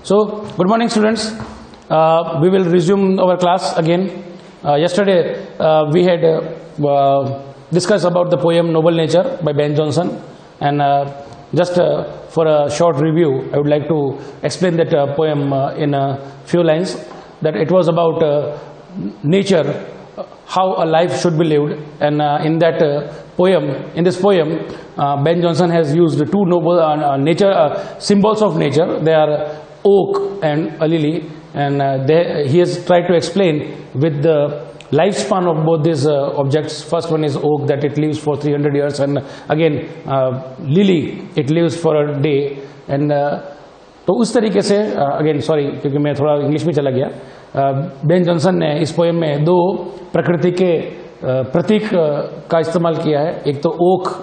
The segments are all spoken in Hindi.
So, good morning, students. We will resume our class again. Yesterday, we had discussed about the poem Noble Nature by Ben Jonson, and just for a short review, I would like to explain that poem in a few lines. That it was about nature, how a life should be lived, and in this poem, Ben Jonson has used two noble nature symbols of nature. They are oak and a lily, and he has tried to explain with the lifespan of both these objects. First one is oak, that it lives for 300 years, and again lily, it lives for a day. And तो उस तरीके से अगेन सॉरी क्योंकि मैं थोड़ा इंग्लिश में चला गया, बेन जॉनसन ने इस पोएम में दो प्रकृति के प्रतीक का इस्तेमाल किया है. एक तो ओक,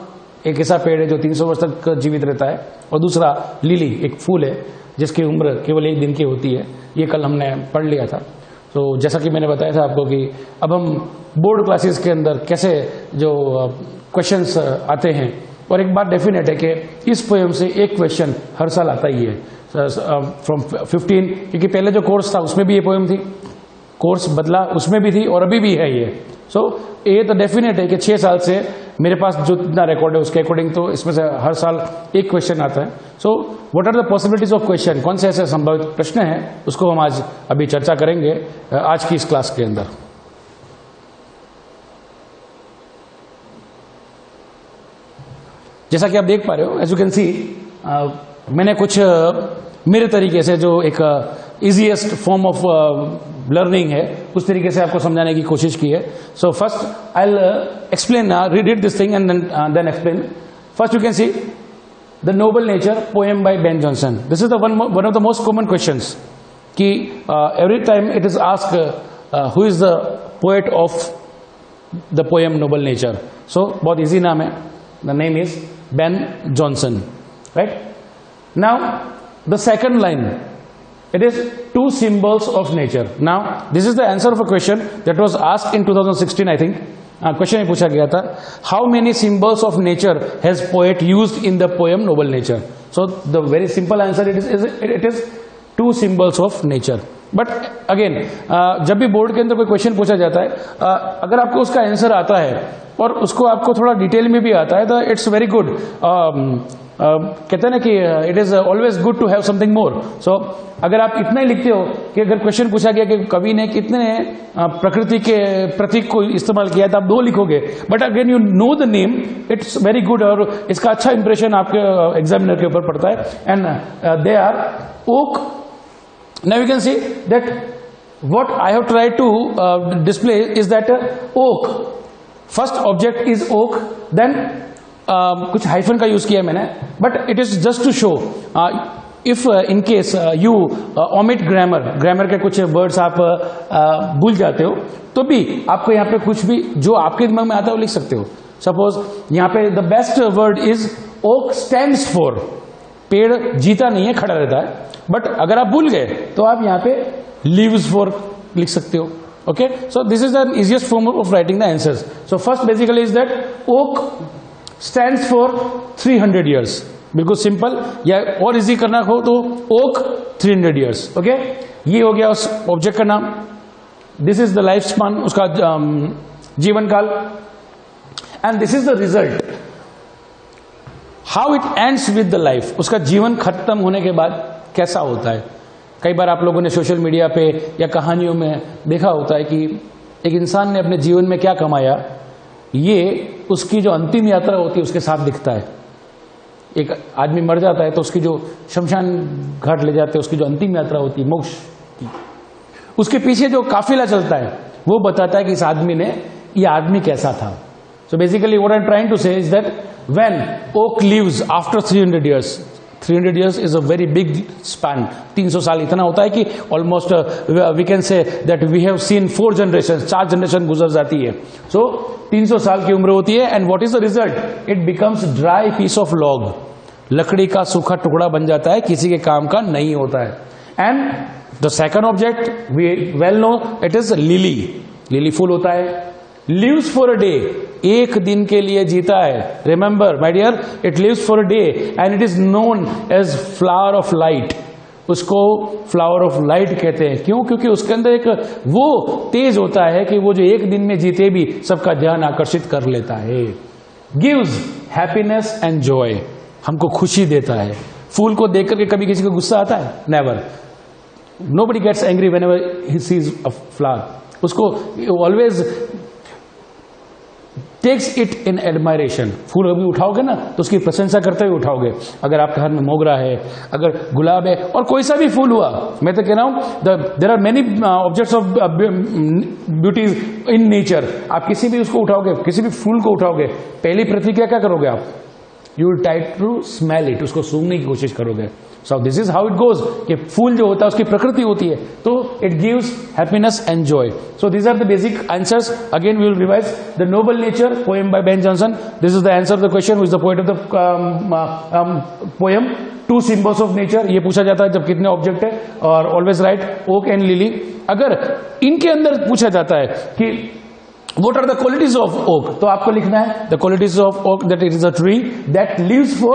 एक ऐसा पेड़ है जो 300 वर्ष तक जीवित रहता है, और दूसरा लिली, एक फूल है जिसकी उम्र केवल 1 दिन की होती है. ये कल हमने पढ़ लिया था. तो जैसा कि मैंने बताया था आपको कि अब हम बोर्ड क्लासेस के अंदर कैसे जो क्वेश्चंस आते हैं, और एक बात डेफिनेट है कि इस पोएम से एक क्वेश्चन हर साल आता ही है फ्रॉम 15, क्योंकि पहले जो कोर्स था उसमें भी ये पोएम थी, कोर्स बदला उसमें भी थी, और अभी भी है ये. सो ये तो डेफिनेट है कि 6 साल से मेरे पास जो इतना रिकॉर्ड है उसके अकॉर्डिंग तो इसमें से हर साल एक क्वेश्चन आता है. So what are the possibilities of question, कौन से ऐसे संभावित प्रश्न हैं, उसको हम आज अभी चर्चा करेंगे आज की इस क्लास के अंदर. जैसा कि आप देख पा रहे हो, एज यू कैन सी, मैंने कुछ मेरे तरीके से जो एक इजीएस्ट फॉर्म ऑफ लर्निंग है उस तरीके से आपको समझाने की कोशिश की है. So first I will explain, read this thing and then explain. First you can see the noble nature poem by Ben Jonson. This is the one of the most common questions कि every time it is asked who is the poet of the poem noble nature. So बहुत इजी नाम है, the name is Ben Jonson, right? Now, the second line, it is two symbols of nature. Now, this is the answer of a question that was asked in 2016, I think. Question में पूछा गया था, how many symbols of nature has poet used in the poem Noble Nature? So, the very simple answer it is two symbols of nature. But again जब भी बोर्ड के अंदर कोई क्वेश्चन पूछा जाता है, अगर आपको उसका आंसर आता है और उसको आपको थोड़ा डिटेल में भी आता है, तो इट्स वेरी गुड. कहते हैं ना कि it is always good to have something more. So अगर आप इतना ही लिखते हो कि अगर क्वेश्चन पूछा गया कि कवि ने कितने प्रकृति के प्रतीक को इस्तेमाल किया, तो आप 2 लिखोगे. But again you know the name, it's very good, और इसका अच्छा इंप्रेशन आपके एग्जामिनर के ऊपर पड़ता है. And they are oak. Now you can see that what I have tried to display is that oak, first object is oak, then कुछ हाइफन का यूज किया मैंने, but it is just to show if in case you omit grammar के कुछ words आप भूल जाते हो, तो भी आपको यहाँ पे कुछ भी जो आपके दिमाग में आता है वो लिख सकते हो. सपोज यहाँ पे the best word is oak stands for, पेड़ जीता नहीं है, खड़ा रहता है. बट अगर आप भूल गए तो आप यहां पे लीव्स फॉर लिख सकते हो. Okay, so this is the easiest form of writing the answers. So first basically is that oak stands for 300 years. बिल्कुल सिंपल, या और इजी करना हो तो ओक 300 इयर्स. ओके, ये हो गया उस ऑब्जेक्ट का नाम. This is the life span, उसका जीवन काल. And this is the result, how it ends with the life. उसका जीवन खत्म होने के बाद कैसा होता है. कई बार आप लोगों ने सोशल मीडिया पे या कहानियों में देखा होता है कि एक इंसान ने अपने जीवन में क्या कमाया, ये उसकी जो अंतिम यात्रा होती है उसके साथ दिखता है. एक आदमी मर जाता है तो उसकी जो शमशान घाट ले जाते हैं, उसकी जो अंतिम यात्रा होती है मोक्ष की, उसके पीछे जो काफिला चलता है वो बताता है कि इस आदमी ने, ये आदमी कैसा था. So basically what I am trying to say is that when oak lives after 300 years, 300 years is a very big span. 300 साल इतना होता है कि almost we can say that we have seen 4 generations, 4 generation गुजर जाती है. सो 300 साल की उम्र होती है. And what is the result, it becomes dry piece of log. लकड़ी का सूखा टुकड़ा बन जाता है, किसी के काम का नहीं होता है. And the second object we well know, it is lily. Lily फूल होता है, लिव्स फॉर अ डे, एक दिन के लिए जीता है. Remember my dear, it lives for a day and it is known as flower of light. उसको फ्लावर ऑफ लाइट कहते हैं। क्यों? क्योंकि उसके अंदर एक वो तेज होता है कि वो जो एक दिन में जीते भी सबका ध्यान आकर्षित कर लेता है। गिव्स हैप्पीनेस एंड जॉय, हमको खुशी देता है। फूल को देख करके कभी किसी को गुस्सा आता है? Never. Nobody gets angry whenever he sees a flower. उसको always takes it in admiration. फूल अभी उठाओगे ना तो उसकी प्रशंसा करते हुए उठाओगे। अगर आपके हाथ में मोगरा है, अगर गुलाब है, और कोई सा भी फूल हुआ, मैं तो कह रहा हूं there are many objects of beauties in nature. आप किसी भी उसको उठाओगे, किसी भी फूल को उठाओगे, पहली प्रतिक्रिया क्या करोगे आप? You will try to smell it, उसको सूंघने की कोशिश करोगे। So this is how it goes कि फूल जो होता है उसकी प्रकृति होती है, तो it gives happiness and joy. So these are the basic answers. Again we will revise the noble nature poem by Ben Jonson. This is the answer of the question, who is the poet of the poem. Two symbols of nature, ये पूछा जाता है जब कितने ऑब्जेक्ट है, और always right oak and lily. अगर इनके अंदर पूछा जाता है कि what are the qualities of oak, तो आपको लिखना है the qualities of oak that it is a tree that lives for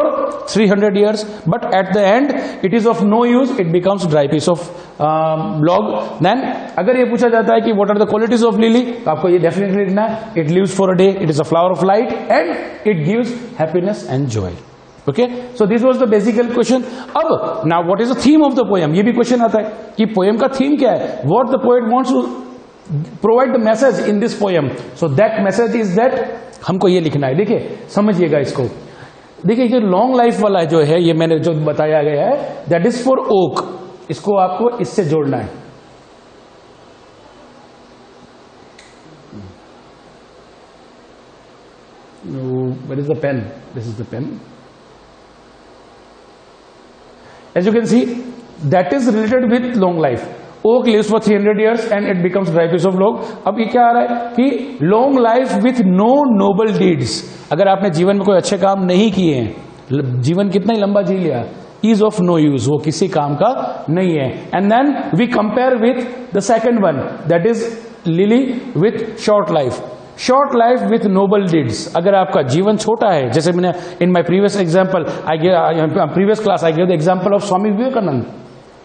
300 years but at the end it is of no use, it becomes dry piece of log. Then अगर ये पूछा जाता है कि what are the qualities of lily, तो आपको ये definitely लिखना है it lives for a day, it is a flower of light and it gives happiness and joy. Okay, so this was the basic question. अब now what is the theme of the poem, ये भी क्वेश्चन आता है कि पोएम का थीम क्या है, what the poet wants to provide the message in this poem. So that message is that हमको ये लिखना है। देखिए समझिएगा इसको। देखिए ये लॉन्ग लाइफ वाला जो है, ये मैंने जो बताया गया है, दैट इज फॉर ओक। इसको आपको इससे जोड़ना है। Where is the pen? This is the pen. As you can see, that is related with long life. Oak lives for 300 years and it becomes dry piece of log. अब ये क्या आ रहा है कि long life with no noble deeds. अगर आपने जीवन में कोई अच्छे काम नहीं किए हैं, जीवन कितना ही लंबा जी लिया, is of no use, वो किसी काम का नहीं है। And then we compare with the second one, that is lily with short life. Short life with noble deeds. अगर आपका जीवन छोटा है, जैसे मैंने in my previous example previous class I give the example of Swami Vivekananda.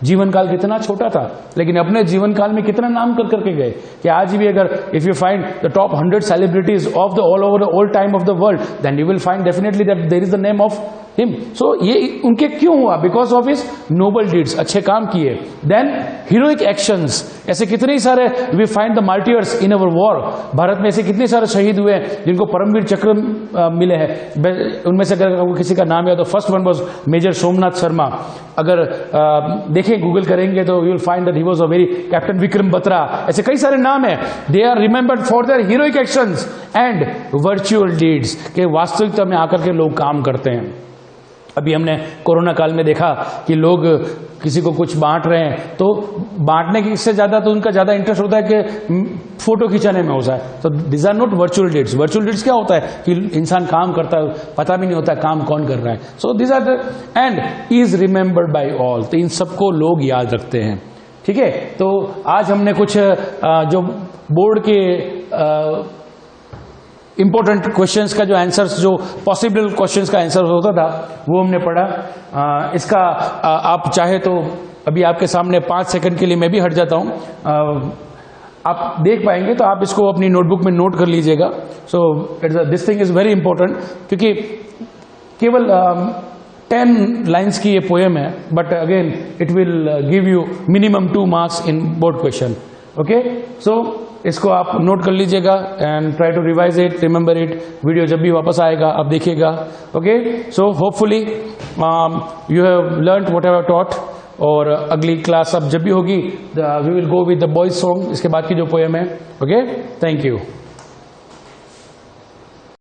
जीवन काल कितना छोटा था, लेकिन अपने जीवन काल में कितना नाम कर करके गए कि आज भी अगर if you find the top 100 celebrities of the all over the all time of the world, then you will find definitely that there is the name of him. So ये उनके क्यों हुआ? Because of his noble deeds, अच्छे काम किए। देन हीरोइक एक्शंस, ऐसे कितने ही सारे we find the martyrs in our war. Bharat में ऐसे कितने सारे शहीद हुए जिनको परमवीर चक्र मिले हैं। उनमें से अगर किसी का नाम है तो first one was major Somnath Sharma. अगर देखें गूगल करेंगे तो you will find that he was a very captain Vikram Batra. ऐसे कई सारे नाम है। They are remembered for their heroic actions and virtual deeds, के वास्तविकता में आकर के लोग काम करते हैं। अभी हमने कोरोना काल में देखा कि लोग किसी को कुछ बांट रहे हैं, तो बांटने की इससे ज्यादा तो उनका ज्यादा इंटरेस्ट होता है कि फोटो खिंचाने में होता है। तो this are not virtual deeds. Virtual deeds क्या होता है कि इंसान काम करता है, पता भी नहीं होता काम कौन कर रहा है। So this are the end is remembered by all, तो इन सबको लोग याद रखते हैं। ठीक है, तो आज हमने कुछ जो बोर्ड के इंपॉर्टेंट क्वेश्चंस का जो आंसर्स, जो पॉसिबल क्वेश्चंस का आंसर होता था, वो हमने पढ़ा। इसका आप चाहे तो अभी आपके सामने 5 सेकंड के लिए मैं भी हट जाता हूं, आप देख पाएंगे तो आप इसको अपनी नोटबुक में नोट कर लीजिएगा। So this thing is very important, क्योंकि केवल 10 लाइन्स की ये पोएम है, but again it will give you minimum 2 marks in board question. Okay, so इसको आप नोट कर लीजिएगा and try to revise it, remember it. Video जब भी वापस आएगा आप देखिएगा। Okay, so hopefully you have learned what I have taught. और अगली क्लास अब जब भी होगी we will go with the boys song, इसके बाद की जो पोएम है। Okay, thank you.